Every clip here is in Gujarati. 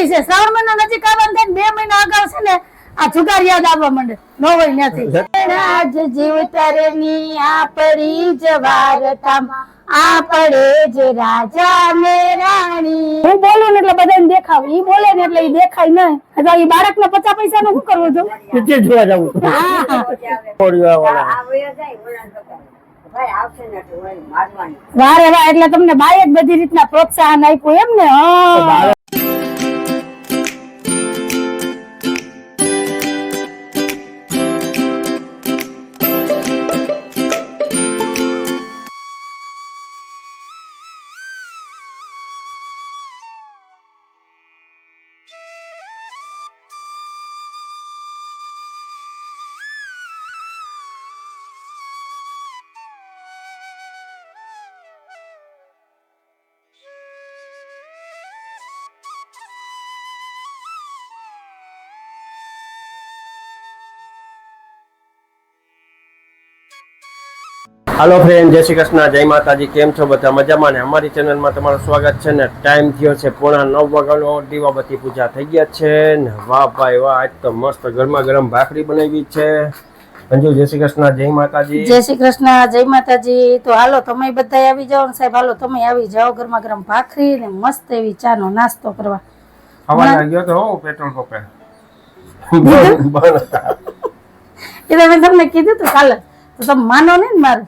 જુગારી છે. શ્રાવણ મહિનો નજીક આવવાનું થાય ને 2 મહિના અગાઉ છે ને આ જુગાર યાદ આવવા માંડે. નો હોય નથી. આજ જીવતરની આપણી જવારતામ આપણે જ રાજા ને રાણી. હું બોલું ને એટલે બધાને દેખાવ, ઈ બોલે ને એટલે ઈ દેખાય નહીં. તો ઈ બાળકને 50 પૈસાનું શું કરવું છું? નીચે જોવા જવું. વારે વાહ એટલે તમને બાએ જ બધી રીતના પ્રોત્સાહન આપ્યું એમ ને? હા. હાલો ફ્રેન્ડ, જય શ્રી કૃષ્ણ, જય માતાજી. કેમ છો બધા? મજામાં ને? અમારી ચેનલમાં તમારું સ્વાગત છે ને. ટાઈમ થયો છે 9:30 વાગ્યાનો. દીવાબત્તી પૂજા થઈ ગયા છે ને. વાહ ભાઈ વાહ, આજ તો મસ્ત ગરમા ગરમ ભાખરી બનાવી છે. અંજુ, જય શ્રી કૃષ્ણ, જય માતાજી. જય શ્રી કૃષ્ણ, જય માતાજી. તો હાલો તમે બધા આવી જાઓ ને સાહેબ, હાલો તમે આવી જાઓ. ગરમા ગરમ ભાખરી ને મસ્ત એવી ચા નો નાસ્તો કરવા. હવા ગયો તો હું પેટ્રોલ પંપે. એટલે મેં તમને કીધું તું કાલે, તો તમે માનો ને મારું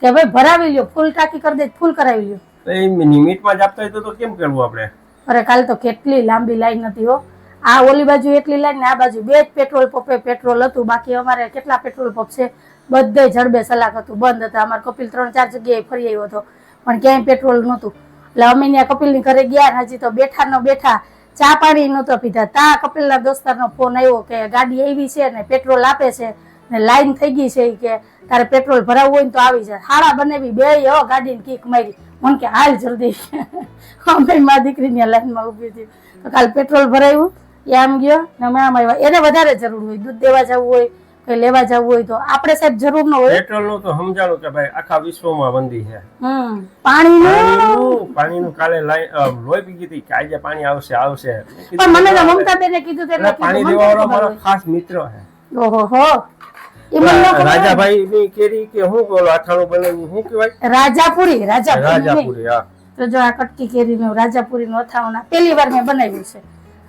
કે ભાઈ ભરાવી લ્યો, ફૂલ ટાંકી કરી દે, ફૂલ કરાવી લ્યો. તો એ લિમિટમાં જ આપતા હોય તો કેમ કરવું આપણે? અરે કાલે તો કેટલી લાંબી લાઈન હતી હો. આ ઓલી બાજુ એટલી લાઈન ને આ બાજુ 2 જ પેટ્રોલ પંપે પેટ્રોલ હતું. બાકી અમારે કેટલા પેટ્રોલ પંપ છે બધે જડબે સલાક હતું, બંધ હતા. અમારે કપિલ 3-4 જગ્યાએ ફરી આવ્યો હતો પણ ક્યાંય પેટ્રોલ નહોતું. એટલે અમે ત્યાં કપિલની ઘરે ગયા, હજી તો બેઠા ચા પાણી નહોતો પીધા. તા કપિલના દોસ્તારનો ફોન આવ્યો કે ગાડી આવી છે ને પેટ્રોલ આપે છે ને લાઈન થઈ ગઈ છે કે તારે પેટ્રોલ ભરાવવું હોય ને તો આવી જાય. હાડા બનાવી બે ગાડીને કીક મારી. મને કે હાલ જલ્દી. અમે મારી દીકરીની લાઈનમાં ઉભી હતી. તો કાલ પેટ્રોલ ભરાયું, એ આમ ગયો ને અમે આમ આવ્યા. એને વધારે જરૂર હોય, દૂધ દેવા જવું હોય, કઈ લેવા જવું હોય તો આપણે સાહેબ જરૂર ન હોય. પેટ્રોલ નું તો સમજાણું કે ભાઈ આખા વિશ્વમાં બંધી છે. પાણીનું કાલે લોહી પી ગઈ કે આજે પાણી આવશે. પણ મને તો મમતાબેને કીધું એટલે પાણી દેવાવાળો મારો ખાસ મિત્ર છે. ઓહો, રાજાભાઈ ની કેરી કે હું બોલો અથાણું બનાવ્યું, શું કહેવાય? રાજાપુરી. હા. તો જો આ કટકી કેરીનું રાજાપુરીનું અથાણું પહેલી વાર મેં બનાવ્યું છે.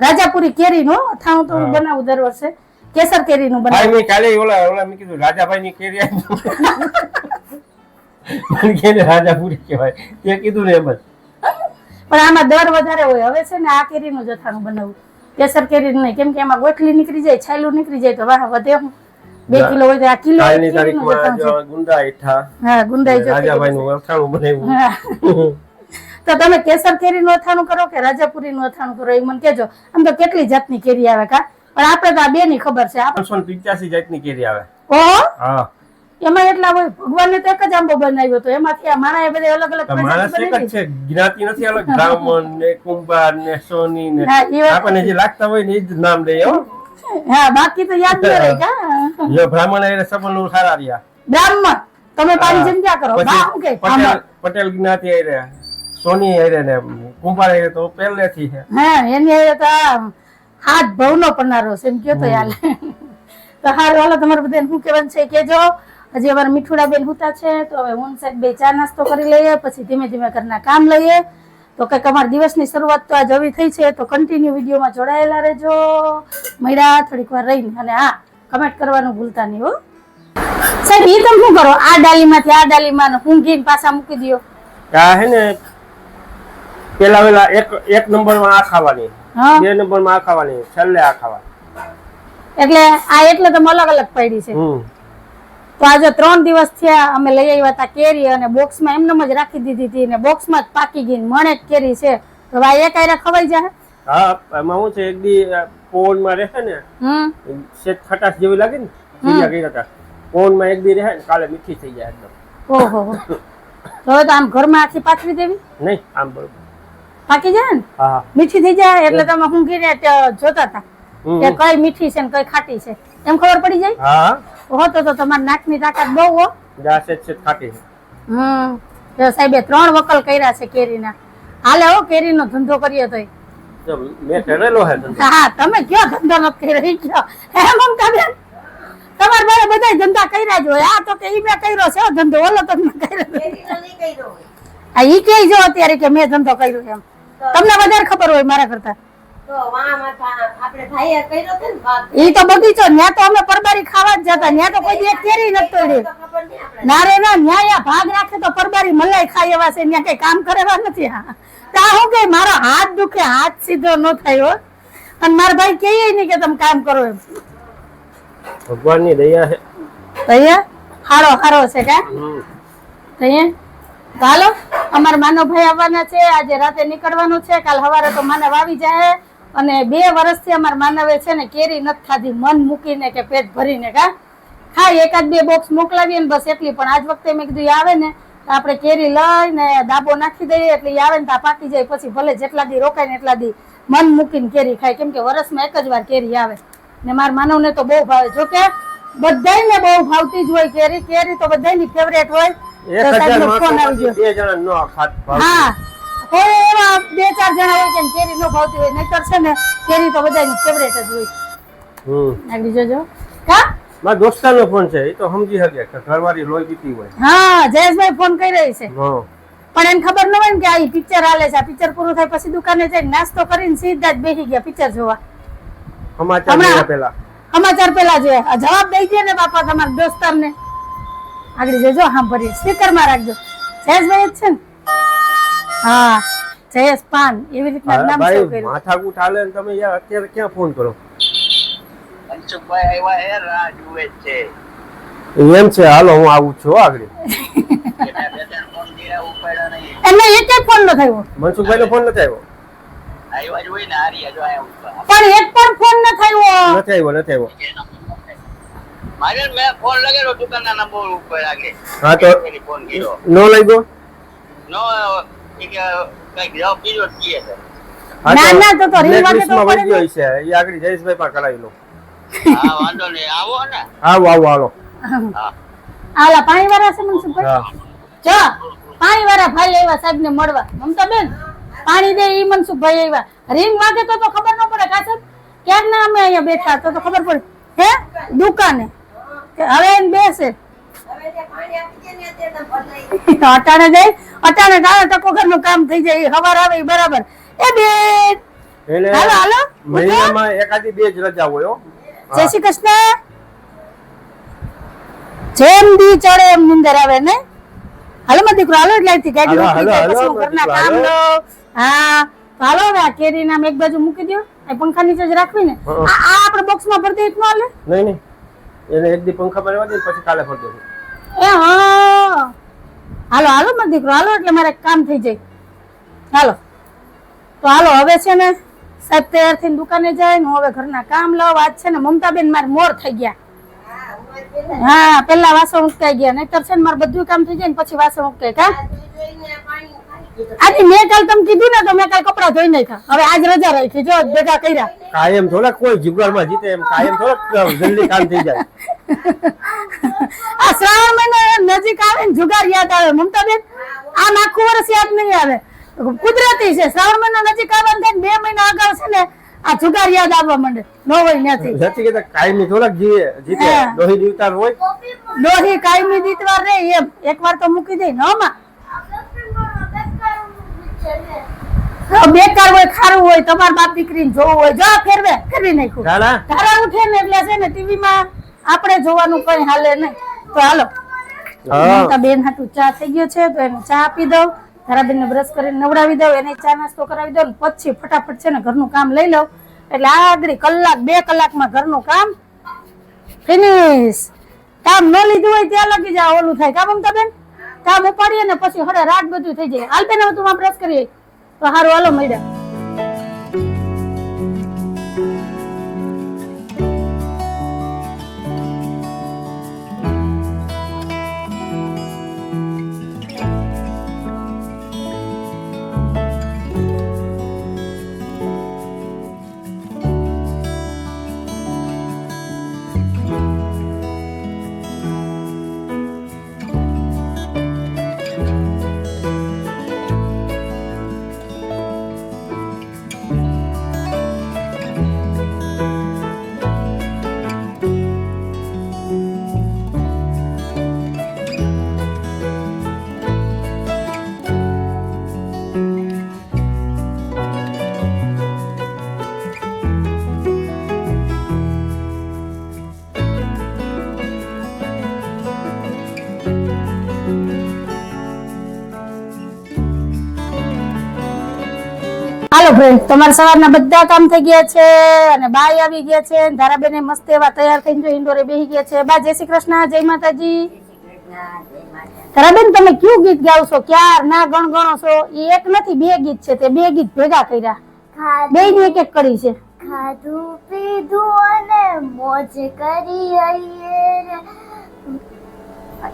રાજાપુરી કેરીનું અથાણું તો હું બનાવું દર વર્ષે. કેસર કેરીનું બનાવું. મેં કાલે ઓલા મેં કીધું રાજાભાઈ ની કેરી આવી રાજાપુરી કહેવાય તે કીધું ને એમ જ. પણ આમાં દર વધારે હોય. હવે છે ને આ કેરીનું જ અથાણું બનાવું, કેસર કેરીનું નહીં. કેમ કે એમાં ગોઠલી નીકળી જાય, છાયલું નીકળી જાય તો વાહ વધે. હું 2 કિલો હોય તો આ કિલો તો તમે કેસર કેરીનું અથાણું કરો કે રાજાપુરીનું અથાણું કરો એ મને કેજો. આમ તો કેટલી જાતની કેરી આવે કા, પણ આપણે તો આ બે ની ખબર છે. 385 જાતની કેરી આવે. ઓહો, એમાં એટલા હોય. ભગવાનને તો એક જ આંબો બનાવ્યો તો એમાંથી આ માણસે બધા અલગ અલગ માણસ એક જ છે, જ્ઞાતિ નથી અલગ. બ્રાહ્મણ ને કુંભાર ને સોની ને આપણને જે લાગતા હોય ને એ જ નામ દે. હા, બાકી તો યાદ ન રહે કા. જો બ્રાહ્મણ એ સબલ સારા રહ્યા. બ્રાહ્મણ તમે પાણી જંજા કરો. પટેલ જ્ઞાતિ એ રહ્યા, સોની એ ને કુંભાર એ તો પહેલેથી છે. હા, એની એ તો હાથ ભવનો પનારો છે એમ કયો તો યાર. તો હારું હાલો, તમારે બધાને શું કહેવાનું છે કેજો. હજી અમારા મીઠુડા બેન હુતા છે તો હવે હું સાહેબ 2 ચા નાસ્તો કરી લઈએ, પછી ધીમે ધીમે ઘરના કામ લઈએ. તો કંઈક અમારા દિવસની શરૂઆત તો આજ આવી થઈ છે. તો કન્ટિન્યુ વિડીયોમાં જોડાયેલા રહેજો. મળ્યા થોડીક વાર રહીને. અને હા, કમેન્ટ કરવાનું ભૂલતા નહીં હો સાહેબ. એ તમે શું કરો? આ ડાલીમાંથી આ ડાલીમાં ઊંઘીને પાછા મૂકી દો. આ હે ને પેલા એક નંબરમાં આ ખાવાની, 2 નંબરમાં આ ખાવાની, છેલ્લે આ ખાવાની. એટલે તમે અલગ અલગ પડી છે. તો આજે 3 દિવસ થયા અમે લઈ આવ્યા હતા કેરી અને બોક્સમાં એમને જ રાખી દીધી હતી ને બોક્સમાં જ પાકી ગઈ. મણે જ કેરી છે તો ભાઈ એક આયરા ખવાઈ જાય. હા, એમાં શું છે એક દી પોવનમાં રહે ને સેજ ખટાશ જેવી લાગે ને, સીધા ગયા હતા પોવનમાં એક દી રહે ને કાલે મીઠી થઈ જાય એકદમ. ઓહો, તો આમ ઘરમાં આખી પાથરી દેવી નહીં, આમ બરોબર પાકી જાય ને. હા, મીઠી થઈ જાય એટલે તમે ઊંઘીને જોતા હતા કે કઈ મીઠી છે ને કઈ ખાટી છે એમ ખબર પડી જાય. હા, ઓહો, તો તમારી નાકની તાકાત બહુ હો. ખાટી તો સાહેબે 3 વકલ કર્યા છે કેરીના. હાલે હો, કેરીનો ધંધો કરીએ તો તો મેં કરેલો હે ધંધો. હા તમે કયો ધંધો નથી કરી ગયો હે મમતાબેન? તમારા ભાઈ બધા ધંધા કર્યા જ હોય. આ તો કે ઈ મેં કર્યો છે ધંધો, ઓલો તો મેં કર્યો. આ ઈ કે જો અત્યારે કે મેં ધંધો કર્યો એમ. તમને વધારે ખબર હોય મારા કરતા. ઈ તો બગીચો, ન્યા તો અમે પરબારી ખાવા જ જતા, ન્યા તો કોઈ દી એક કેરી નથી તોડી. ના રે ના, ન્યા ભાગ રાખે તો પરબારી મલાઈ ખાઈ એવા છે, ન્યા કઈ કામ કરેવા નથી. હા તા હું કે મારો હાથ દુખે, હાથ સીધો ન થાય હો. અને મારા ભાઈ કહે નહીં કે તમે કામ કરો એમ. ભગવાનની દયા છે. દયા હારો હારો છે કા દયા. હાલો અમારા માનવભાઈ આવવાના છે, આજે રાતે નીકળવાનું છે, કાલ સવારે તો માનવ આવી જાય. અને 2 વર્ષથી અમારા માનવે છે ને કેરી નથી ખાધી મન મૂકીને કે પેટ ભરીને. કા ખાય એકાદ 2 બોક્સ મોકલાવીએ ને બસ એટલી. પણ આજ વખતે મેં કીધું આવે ને તો આપણે કેરી લઈને દાબો નાખી દઈએ એટલે આવે ને ત્યાં પાકી જાય. પછી ભલે જેટલા દી રોકાય ને એટલા દી મન મૂકીને કેરી ખાય, કેમ કે વર્ષમાં એક જ વાર કેરી આવે. ને મારા માનવને તો બહુ ભાવે. જો કે બધાયને બહુ ભાવતી જ હોય કેરી. કેરી તો બધાયની ફેવરેટ હોય. હા કોઈ એવા 2-4 જણા હોય કે કેરી ન ભાવતી હોય, નહીતર છે ને કેરી તો બધાની ફેવરેટ જ હોય. આગળ જોજો કા મારા દોસ્તારનો ફોન છે, એ તો સમજી શકે કે ઘરવાળી લોહી પીતી હોય. હા જયેશભાઈ ફોન કરી રહી છે, પણ એને ખબર ન હોય ને કે આ પિક્ચર હાલે છે. આ પિક્ચર પૂરું થાય પછી દુકાને જઈને નાસ્તો કરીને સીધા જ બેસી ગયા પિક્ચર જોવા. સમાચાર પેલા જોયા. જવાબ દઈ દે ને બાપા તમારા દોસ્તારને. આગળ જોજો, હા ભરી સ્પીકર માં રાખજો. જયેશભાઈ જ છે ને? હા જયેશ પાન એવી રીતના નામ સેવ કર્યું. માથાકૂટ હાલે ને તમે યાર અત્યારે ક્યાં ફોન કરો? મનસુખભાઈ આવ્યા હે, રાહ જુએ છે. એમ છે, હાલો હું આવું છું આગળ. એમને એક ફોન ન થયો. મનસુખભાઈ નો ફોન નથી આવ્યો. આવ્યા જ હોય ને, હારી જો આવ્યા. પણ એક પણ ફોન ન થયો. નથી આવ્યો. મારે મેં ફોન લગાડ્યો દુકાનના નંબર ઉપર આગળ. હા તો ફોન કર્યો. નો લાગ્યો? નો કઈક જવાબ બીજો જ કહે છે. ના ના તો રીલ વાગે તો વળી ગયો છે. એ આગળ જયેશભાઈ પાસે કરાવી લો. હા વાંધો નહીં, આવો ને. આવો હાલો. હા આલા પાણી વાળા છે મનસુખભાઈ. જો પાણી વાળા ભાઈ આવ્યા સાહેબ ને મળવા. મમતાબેન પાણી દે ઈ મનસુખભાઈ આવ્યા. રીંગ વાગે તો ખબર ન પડે કા સાહેબ? ક્યારના અમે અહીંયા બેઠા તો ખબર પડે હે દુકાને હવે એને બેસે અટાણે જાય અટાણે ટકો ઘરનું કામ થઈ જાય. હવાર આવે બરાબર. એ બેન હાલો હાલો મહિનામાં એકાદી 2 જ રજા હોય. જય શ્રી કૃષ્ણ. જેમ દી ચડે એમ નિંદર આવે ને. હાલો માં દીકરો હાલો એટલે અહીંથી ગાડી ઉતરી જાય પછી ઘરના કામ લો. હા હાલો હવે આ કેરી નામ એક બાજુ મૂકી દો. આ પંખા નીચે જ રાખવી ને. આ આપણે બોક્સમાં ભરી દઈએ તો હાલે? નહીં એને એક દી પંખા પર રહેવા દે પછી કાલે ભરી દઉં. એ હા હાલો હાલો માં દીકરો હાલો એટલે મારે કામ થઈ જાય. હાલો તો હાલો હવે છે ને સાહેબ તૈયાર થઈને દુકાને જાય ને હવે ઘરના કામ લઉં. આજ છે ને મમતાબેન મારે મોર થઈ ગયા. હા પેલા વાસણ ઉટકાઈ ગયા, નહીતર છે ને મારે બધું કામ થઈ જાય ને પછી વાસણ ઉટકાય. કા આજે મેં કાલ તમે કીધું ને તો મેં કાલ કપડા ધોઈ નાખ્યા. હવે આજ રજા રાખી જો ભેગા કર્યા. કાયમ થોડા કોઈ જુગારમાં જીતે એમ કાયમ થોડા જલ્દી કામ થઈ જાય. આ શ્રાવણ મહિનો નજીક આવે ને જુગાર યાદ આવે મમતાબેન. આમ આખું વર્ષ યાદ નહીં આવે, કુદરતી છે. શ્રાવણ મહિનો નજીક આવે ને 2 મહિના અગાઉ છે ને આ જુગાર યાદ આવવા માંડે. નો હોય નથી નથી કે કાયમી થોડાક જીતે દોહી દીવતાર હોય. દોહી કાયમી દીતવાર રે એમ એકવાર તો મૂકી દે ન માં. બેકાર હોય ખારું હોય તમાર બાપ દીકરીને જોવું હોય જો ફેરવી નાખ્યું. તારા ઉઠે ને એટલે છે ને ટીવી માં આપણે જોવાનું કઈ હાલે નહીં. તો હાલો બેન હાટુ ચા થઈ ગયો છે તો એને ચા આપી દઉં. તારાબેન ને બ્રશ કરીને નવડાવી દઉં, એને ચા નાસ્તો કરાવી દઉં પછી ફટાફટ છે ને ઘરનું કામ લઈ લઉં. એટલે આગળ 2 કલાકમાં ઘરનું કામ ફિનિશ. કામ ન લીધું હોય ત્યાં લગી જાય ઓલું થાય. કામ મમતાબેન કામ ઉપાડીએ ને પછી હડે રાત બધું થઈ જાય. હાલ બેન હવે તું બ્રશ કરીએ તો સારું હાલો મળ્યા. હાલો ફ્રેન્ડ, તમારા સવારના બધા કામ થઈ ગયા છે અને બાઈ આવી ગયા છે. ધારાબેન મસ્ત એવા તૈયાર થઈને જો ઇન્ડોરે બેસી ગયા છે. બા જય શ્રી કૃષ્ણ, જય માતાજી. ધારાબેન તમે કયું ગીત ગાવ છો? ક્યાર ના ગણગણો છો? એ એક નથી, બે ગીત છે. તે બે ગીત ભેગા કર્યા, બે ની એક એક કરી છે. ખાધું પીધું અને મોજ કરી હૈયે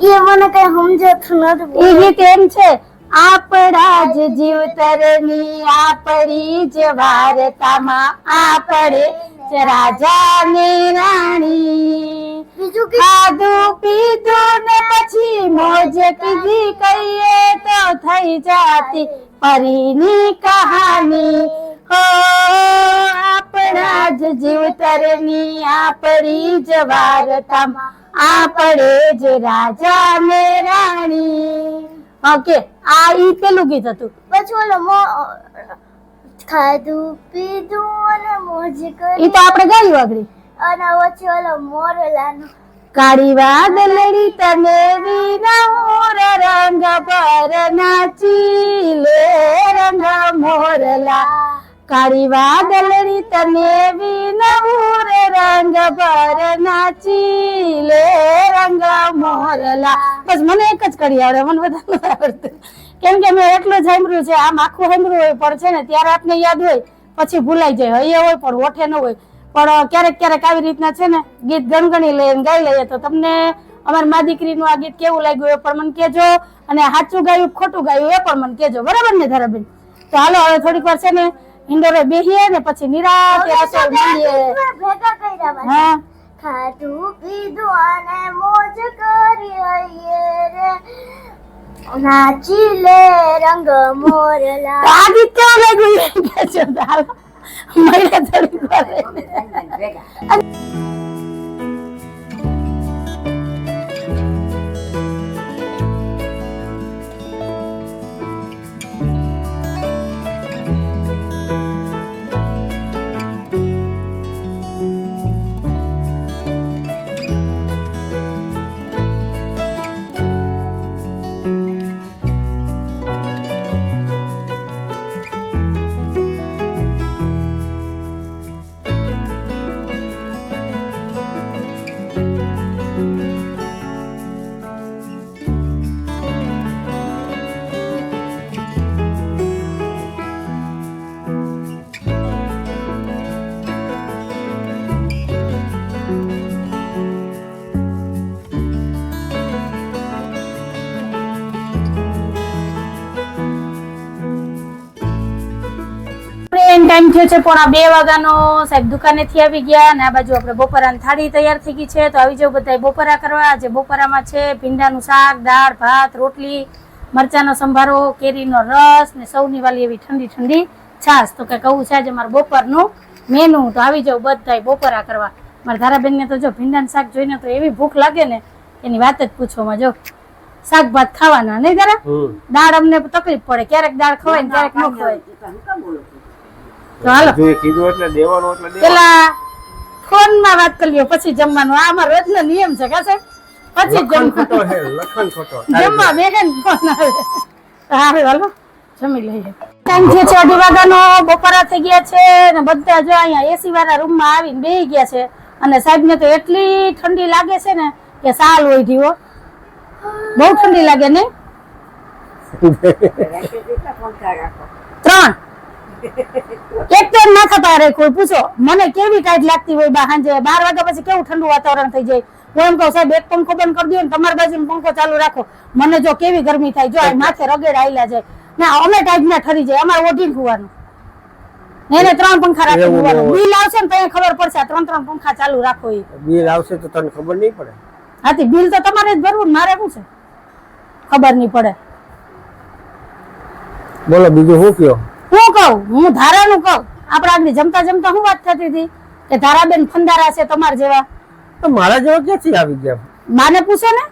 એ મને કઈ સમજાતું નથી. એ ગીત એમ છે, આપણા જ જીવતરની આપણી જ વાર્તામાં આપણે જ રાજા ને રાણી. બીજું કે ખાધું પીધું ને પછી મોજ કીધી કહીએ તો થઈ જાતી પરીની કહાની. હો આપણા જ જીવતરની આપણી જ વાર્તામાં આપણે જ રાજા ને રાણી. ઓકે, આ ઈ પેલું ગીત હતું. પછી ઓલો ખાધું પીધું અને મોજ ઈ કરી તો આપણે ગાયું આગળ. અને પછી ઓલો મોરલાનો કાળી વાદળડી તને વિના રંગ પર નાચી લે રંગ મોરલા. કાળી વાદળડી તને વિના રંગ પર નાચી લે રંગ મોરલા. બસ મને એક જ કરી આવડે, મને બધા નથી આવડતું, કેમ કે મેં એટલું જ સાંભળ્યું છે. આમ આખું સાંભળ્યું હોય પણ છે ને ત્યારે આપને યાદ હોય પછી ભૂલાઈ જાય. હૈયે હોય પણ ઓઠે ન હોય. પણ ક્યારેક ક્યારેક આવી રીતના છે ને ગીત ગણગણી લઈને ગાઈ લઈએ તો તમને અમારી મા દીકરીનું આ ગીત કેવું લાગ્યું એ પણ મને કહેજો, અને સાચું ગાયું ખોટું ગાયું એ પણ મને કહેજો, બરાબર ને ધારાબેન? તો હાલો હવે થોડીક વાર છે ને ઇન્ડોરે બેહીએ ને પછી નિરાંતે આસર મળીએ. ભેગા કર્યા. હા, ખાધું પીધું અને મોજ કરી હૈયે રે નાચી લે રંગ મોરલા. તો આ ગીત કેવું લાગ્યું એ કહેજો. તો હાલો મળીએ થોડીક વાર. ટાઈમ થયો છે 1:30 વાગ્યાનો. સાહેબ દુકાનેથી આવી ગયા અને આ બાજુ આપણે બપોરાની થાળી તૈયાર થઈ ગઈ છે. તો આવી જાવ બધા બપોરા કરવા. આજે બપોરામાં છે ભીંડાનું શાક, દાળ, ભાત, રોટલી, મરચાનો સંભારો, કેરીનો રસ ને સૌની વાલી એવી ઠંડી ઠંડી છાશ. તો કે કહું છે આજે મારા બપોરનું મેનુ. તો આવી જાવ બધા બપોરા કરવા. મારા ધારાબેનને તો જો ભીંડાનું શાક જોઈને તો એવી ભૂખ લાગે ને એની વાત જ પૂછવામાં. જો શાક ભાત ખાવાના નહીં તારા? દાળ અમને તકલીફ પડે, ક્યારેક દાળ ખવાય ને ક્યારેક ન ખવાય. તો હાલો કીધું એટલે દેવાનું એટલે દેવાનું. પેલા ફોન માં વાત કરી લ્યો પછી જમવાનું. આ અમારો રોજનો નિયમ છે. કાસે પછી લખણ ખોટો છે, લખણ ખોટો. જમવા બેસે ને ફોન આવે. હારે હાલો જમી લઈએ. ટાઈમ થયો છે 2:30 વાગ્યાનો. બપોરા થઈ ગયા છે ને બધા જો અહીંયા એસી વાળા રૂમ માં આવીને બેસી ગયા છે. અને સાહેબ ને તો એટલી ઠંડી લાગે છે ને કે સાલ હોય ધીવો. બહુ ઠંડી લાગે ને. 3 એક તો માથા પારે કોઈ પૂછો મને કેવી ટાઈટ લાગતી હોય. બા સાંજે 12 વાગ્યા પછી કેવું ઠંડુ વાતાવરણ થઈ જાય. હું એમ કહું સાહેબ એક પંખો બંધ કરી દો ને તમારી બાજુ પંખો ચાલુ રાખો. મને જો કેવી ગરમી થાય. જો માથે રગેડ આયલા જાય ને અમે ટાઈટ ના ઠરી જાય. અમારે ઓઢીને સુવાનું ને એને 3 પંખા રાખી સુવાનું. બિલ આવશે ને તો ખબર પડશે. 3 પંખા ચાલુ રાખો. એ બિલ આવશે તો તને ખબર નહીં પડે. હાથી બિલ તો તમારે જ ભરવું, મારે શું છે ખબર નહીં પડે. બોલો બીજું શું કયો? હું કહું, હું ધારાનું કહું. આપણે આગળ જમતા જમતા શું વાત થતી હતી કે ધારાબેન ફંદારા છે તમારા જેવા. તો મારા જેવા ક્યાંથી આવી ગયા? બાને પૂછો ને.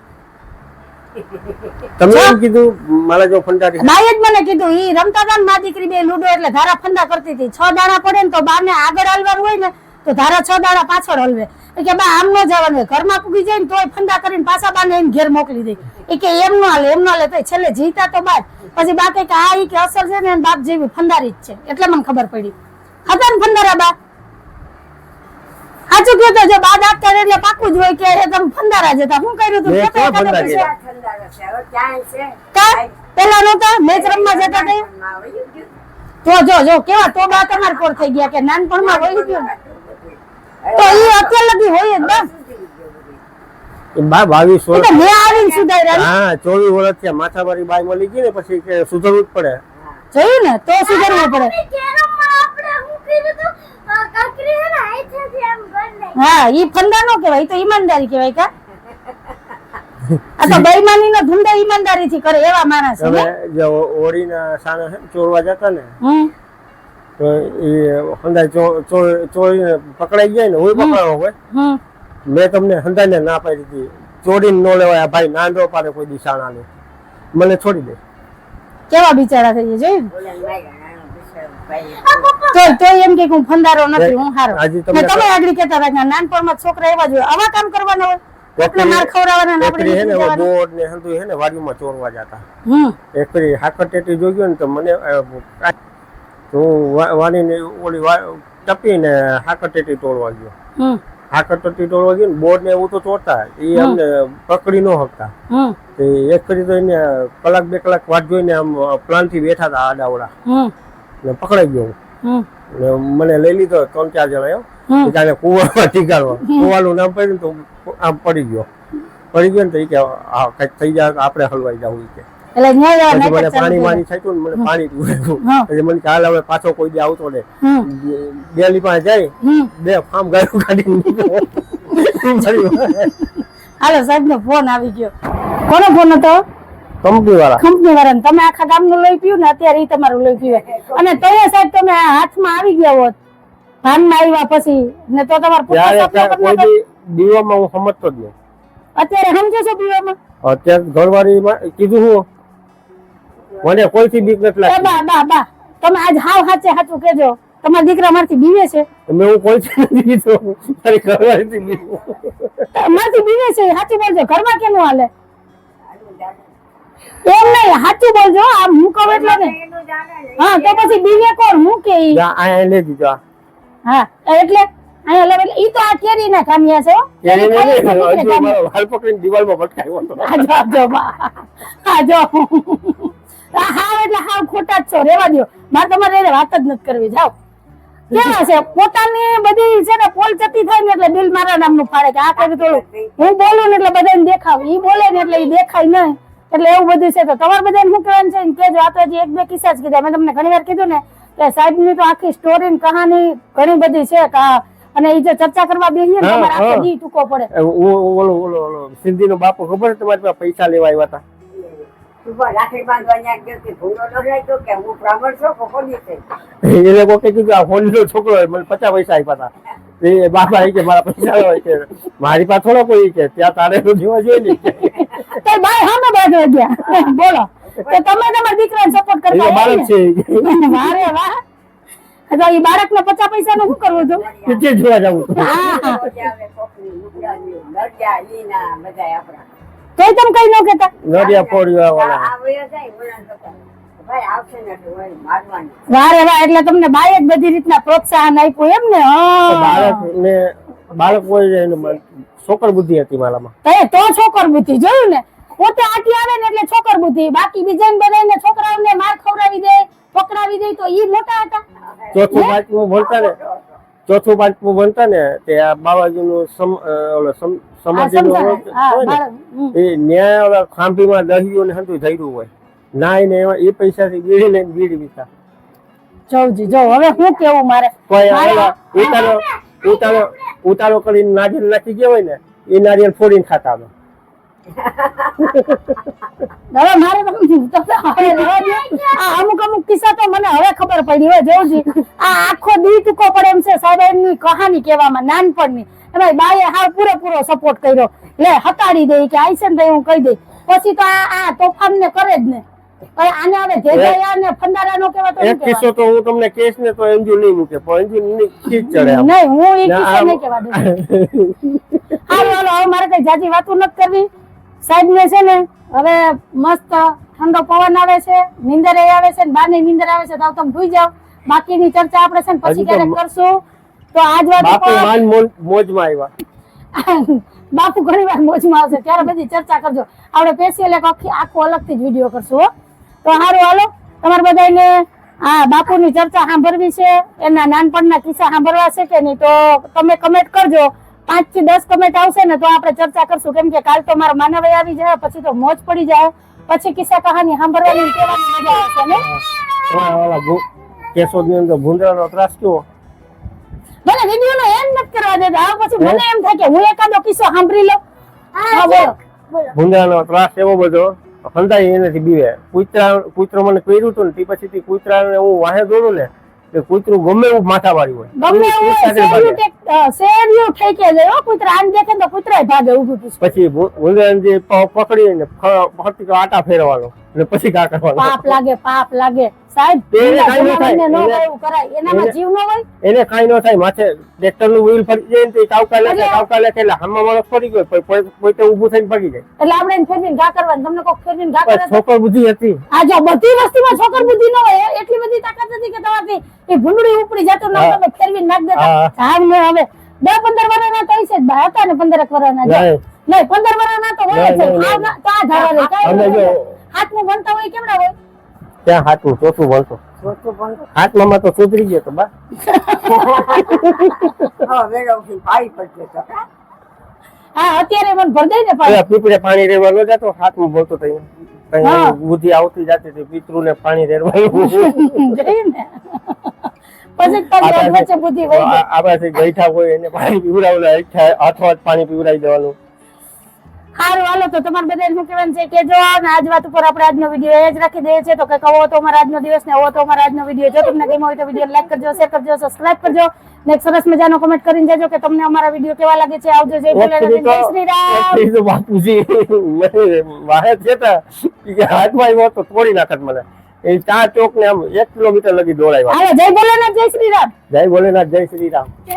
તમે એમ કીધું મારા જેવો ફંદારી? બાએ જ મને કીધું. ઈ રમતા હતા ને મા દીકરી બે લૂડો એટલે ધારા ફંદા કરતી હતી. 6 દાણા પડે ને તો બાને આગળ હાલવાનું હોય ને તો ધારા 6 દાડા પાછળ હલવે. એ કે બા આમ ન જવાનું, ઘરમાં પૂગી જાય ને તોય ફંદા કરીને પાછા બાને એને ઘેર મોકલી દે. એ કે એમ ન હાલે તો છેલ્લે જીતા તો બાદ પછી બા કે આ ઈ કે અસર છે ને એના બાપ જેવી ફંદારી જ છે. એટલે મને ખબર પડી હતા ને ફંદારા બા. સાચું કયો તો જો બા દાંત કાઢે એટલે પાકું જ હોય કે તમે ફંદારા જતા. હું કર્યું તું મેં પોતે ક્યાં એકાદા ફંદારી? પૈસા? કા પેલા નહોતા મેચ રમવા જતા હતા તો જો કેવા તો બા તમાર કોર થઈ ગયા કે નાનપણમાં વહી ગયું ને. તો ઈ અત્યાર લગી હોય જ બસ. બા 22 એ વર્ષ તો મેં આવીને સુધાર્યા ને. હા 24 વર્ષ થયા માથાભારી બાઈ મળી ગઈ ને પછી કે સુધરવું જ પડે. જોયું ને તો સુધારવું પડે. કેરમમાં આપણે હું કીધું તું કાકરી હે ને આઈથી આમ ગણ હા ઈ ફંદા નો કહેવાય, ઈ તો ઈમાનદારી કહેવાય. કા આ તો બેઈમાની નો ધંધો ઈમાનદારી થી કરે એવા માણસ છે તમે ને. જે ઓળીના સાના છે ને ચોરવા જતા ને હમ તો એ હંધાઈ ચોરીને પકડાઈ જાય ને હું પકડાવો હોય. હમ મેં તમને હંધાઈને ના પાડી હતી ચોરીને ન લેવાય. ભાઈ નાંદો પાડે કોઈ દિશાણા ને મને છોડી દે. કેવા બિચારા થઈ ગયા જોયું તો એમ કે હું ફંદારો નથી, હું હારો. આજે ને તમે આગળ કહેતા હતા કે નાનપણમાં છોકરા એવા જોઈએ આવા કામ કરવાના હોય, કોકને માર ખવડાવવાના ને આપણે હે ને નીકળી જવાના. બોર્ડ ને હંધું હે ને વાડીમાં ચોરવા જતા. હમ એક ફરી હાકર ટેટી જોઈ ગયો ને તો મને હું વાડીને ઓલી ટપીને હાકર ટેટી તોડવા ગયો. હમ હાકર ટેટી તોડવા ગયો ને બોર્ડ ને એવું તો તોડતા એ અમને પકડી ન શકતા. હમ એક ફરી તો એને કલાક 2 કલાક વાટ જોઈને આમ પ્લાન થી બેઠા હતા આડાવડા હમ ને પકડાઈ ગયો. હમ ને મને લઈ લીધો 3-4 જણા હમ. એમ કુવામાં ટીકાડવા. કુવાનું નામ પડ્યું તો આમ પડી ગયો ને તો એ કે હા કઈક થઈ જાય આપણે હલવાઈ જવું કે. એટલે ન્યાય પછી મને નાટક ચાલુ પાણી કર્યું. મારી છાંટ્યું ને મને પાણી પીવડાવ્યું. હા. પછી મને કાલ હવે પાછો કોઈ દી આવતો ને હમ બેલી પાસે જાય હમ 2 ફાર્મ ગાયું કાઢીને હાલો સાહેબ નો ફોન આવી ગયો. કોનો ફોન હતો? કંપની વાળા. કંપની વાળાને. તમે આખા ગામનું લોહી પીયું ને અત્યારે ઈ તમારું લોહી પીવે. અને તોય સાહેબ તમે હાથમાં આવી ગયા હોત ભાનમાં આવ્યા પછી ને તો તમારા પુત્ર ત્યારે સપના કોઈ પણ દી દીવામાં હું સમજતો જ નહીં. અત્યારે સમજો છો પીવામાં? અત્યારે ઘરવાળીમાં કીધું હું મને કોઈથી બીક નથી એ લાગતી. બા બા બા તમે આજ હાવ સાચું કેજો તમારા દીકરા મારથી બીવે છે? મેં હું કોઈથી નથી કીધું મારી ઘરવાળીથી બીક. મારથી બીવે છે સાચું બોલજો. ઘરમાં કેનું હાલે એમ નહીં, સાચું બોલજો. આ હું કહું એટલે ને. હા તો પછી બીવે કોણ? હું કે ઈ? જા આ લઈ દીધો આ. હા એટલે અહીંયા લેવલ ઈ તો આ કેરી ના કામિયા છે હો. ત્યારે કેરી ખાઈ મેં છે, દીકરા હજુ કામિયા. મારો હાલ પકડીને દિવાલમાં ભટકાયો હતો. આ જો બા આ જો આ હાવ એટલે હાવ ખોટા જ છો. રેવા દ્યો. મારે તમારે એને વાત જ નથી કરવી. જાઓ. કેવા છે પોતાની બધી છે ને પોલ ચતી થાય ને એટલે દિલ મારા નામનું ફાડે કે આ કરી થોડું હું બોલું ને એટલે બધાને દેખાવ, ઈ બોલે ને એટલે ઈ દેખાય નહીં. એટલે એવું બધું છે. તો તમારે બધાને શું કહેવાનું છે ને કેજો. આ તો હજી 1-2 કિસ્સા જ કીધા. મેં તમને ઘણી વાર કીધું ને કે સાહેબ ની તો આખી સ્ટોરી ને કહાની ઘણી બધી છે. અને એ જો ચર્ચા કરવા બેસીએ ને તમારે આખો દી ટૂંકો પડે. ઓલો સિંધી નો બાપુ ખબર છે તમારી પાસે પૈસા લેવા આવ્યા હતા? એ લોકો કે કીધું આ હોલીનો છોકરો મને 50 પૈસા આપ્યા હતા. એ બાપા કે મારા પૈસા હોય કે મારી પાસે થોડો કોઈ કે ત્યાં તારે તો જોવા જોઈએ ને. તો ભાઈ હામે બાજુ ગયા બોલો તો તમે તમારા દીકરાને સપોર્ટ કરતા એ બાળક છે વારે વાહ. તો એ બાળકને 50 પૈસા નું શું કરવું હતું? કે જોવા જવું. હા તોય તમે કઈ ન કેતા? નડિયા ફોડ્યા વાળા. વારે વાહ. એટલે તમને બાએ જ બધી રીતના પ્રોત્સાહન આપ્યું એમ ને? બાળક હોય એનું છોકર બુદ્ધિ હતી મારામાં. તો છોકર બુદ્ધિ જોયું ને. પોતે આટી આવે ને એટલે છોકર બુદ્ધિ. બાકી બીજાને બધાને છોકરાઓને માર ખવડાવી દે પકડાવી દે તો ઈ મોટા હતા. ચોથું પાંચમું ભણતા ને તે આ બાબાજીનું સમાધિનું એ ન્યાય ઓલા ખાંભીમાં દહીઓ ને હંતું થયું હોય નાઈ ને એ પૈસાથી બીડી લઈને બીડી પીતા. જોવજી જો હવે હું કેવું મારે ઉતારો કરીને નારિયેળ નાખી ગયા હોય ને એ નારિયેળ ફોડીને ખાતા હતા. હવે મારે અમુક કિસ્સા તો મને હવે ખબર પડી હોય. જોવજી આ આખો દી ટૂંકો પડે એમ છે સાહેબ એમની કહાની કહેવામાં નાનપણની. એમાં બાએ હાવ પૂરેપૂરો સપોર્ટ કર્યો. લે હટાડી દે કે આઈસે ને હું કહી દઈ પછી તો આ તોફાન ને કરે જ ને. હવે આને હવે ધેજાયા ને ફંડારાનો કહેવા તો એક કિસ્સો તો હું તમને કહીશ ને તો એન્જિન નહીં મૂકે પણ એન્જિન ની ખીચ ચડે આમ. નહીં હું એ ના, કિસ્સો આમ- નહીં કહેવા દઉં. હાલો હવે મારે કઈ જાજી વાતો નથી કરવી. સાહેબ ને છે ને હવે મસ્ત ઠંડો પવન આવે છે, નીંદર આવે છે, ને બારની નીંદર આવે છે, તો તમે ભૂઈ જાઓ. બાકીની ચર્ચા આપણે છે ને પછી હજી તો ક્યારેક કરશું. તો આજ વાત બાપુ ઉપર માન મોજમાં આવ્યા. બાપુ ઘણી વાર મોજમાં આવશે ત્યારે બધી ચર્ચા કરજો. આપણે સ્પેશિયલ એક આખો અલગથી જ વિડીયો કરશું હો. તો સારું હાલો તમારે બધાને આ બાપુની ચર્ચા સાંભળવી છે, એના નાનપણના કિસ્સા સાંભળવા છે કે નહીં, તો તમે કમેન્ટ કરજો. 5 થી 10 કમેન્ટ આવશે ને તો આપણે ચર્ચા કરશું. કેમ કે કાલ તો મારો માનવય આવી જાય, પછી તો મોજ પડી જાય, પછી કિસ્સા કહાની સાંભળવાની ને કહેવાની મજા આવશે ને. ઓલા કેશોદ ની અંદર ભૂંદરાનો ત્રાસ કેવો. ભલે વિડીયો નો એમ નથી કરવા દેતા. હવે પછી મને એમ થાય કે હું એકાદો કિસ્સો સાંભળી લઉં. હા બોલો. ભૂંદરાનો ત્રાસ એવો બધો ફંદાઈ એનાથી બીવે. કૂતરો મને કર્યું હતું ને તે પછી કૂતરાને હું વાહે દોડું ને તે કૂતરું ગમે એવું માથા વાળી હોય. ગમે એવું શેરિયું થઈ કે જાય હો. કૂતરા આને દેખે ને તો કૂતરાય ભાગે ઊભું પૂછ. પછી ભૂંદરાને જે પકડીને ફરતી આટા ફેરવાનો ને પછી કા કરવાનો. પાપ લાગે પાપ લાગે સાહેબ. એને કાંઈ ન થાય. જનાવરને ન હોય એવું કરાય. એનામાં જીવ ન હોય. એને કાંઈ ન થાય. માથે ટ્રેક્ટર નું વ્હીલ ફરી જાય ને તો કાવકા લે એટલે હામા માણસ પડી ગયો પોતે ઊભું થઈને પડી જાય. એટલે આપણે એને ફેરવીને ઘા કરવાનું. તમને કોક ફેરવીને ઘા કરે તો છોકર બુદ્ધિ હતી. આ જો બધી વસ્તુમાં છોકર બુદ્ધિ ન હોય. એટલી બધી તાકાત નથી કે તમારી એ ભૂંડડી ઉપડી જતો ન હા. તમે ફેરવીને નાખ દેતા. હા. સાહેબ ને હવે 10-15 વર્ષના તો હશે જ. બા હતા ને 15 વર્ષના જો. નહીં. નહીં 15 વર્ષના તો હોય જ છે. નહીં, નહીં, આ તો આ ધારા રે અમે કાંઈ જો હાથમાં ભણતા હોય કેવડા હોય. ત્યાં હાથમાં ચોથું ભણતો હાથમાં તો સુધરી ગયો તો બા. હા અત્યારે મને ભર દઈ ને પેલા પાણી. પીપળે પાણી રેવા ન જતો હાથમાં ભરતો તો હા. બુદ્ધિ આવતી જતી હતી પિતૃ ને પાણી રેડવાનું. જોયું ને પછી જ પાછી વચ્ચે બુદ્ધિ વહી ગઈ. આપણાથી ગઈઠા હોય એને પાણી પીવડાવવાનું હાથમાં પાણી પીવડાવી દેવાનું. સારું હાલો તો તમારે બધાને શું કહેવાનું છે કે જો આજ વાત ઉપર આપણે આજનો વિડીયો એ જ રાખી દઈએ છીએ. તો કઈક આવો તો અમારા આજનો દિવસ ને આવો તો અમારા આજનો વિડીયો જો તમને ગમ્યો હોય તો વિડીયો લાઈક કરજો, શેર કરજો, સબસ્ક્રાઇબ કરજો ને એક સરસ મજાનો કમેન્ટ કરીને જજો કે તમને અમારા વિડીયો કેવા લાગે છે. આવજો. જય ભોલેનાથ, જય શ્રી રામ. તો બાપુજી વાહે થતા કે હાથમાં આવ્યો તો તોડી નાખત મને. એ 4 ચોક ને આમ 1 કિલોમીટર લગી દોડાવ્યા. હાલો જય ભોલેનાથ, જય શ્રી રામ. જય ભોલેનાથ, જય શ્રી રામ. જય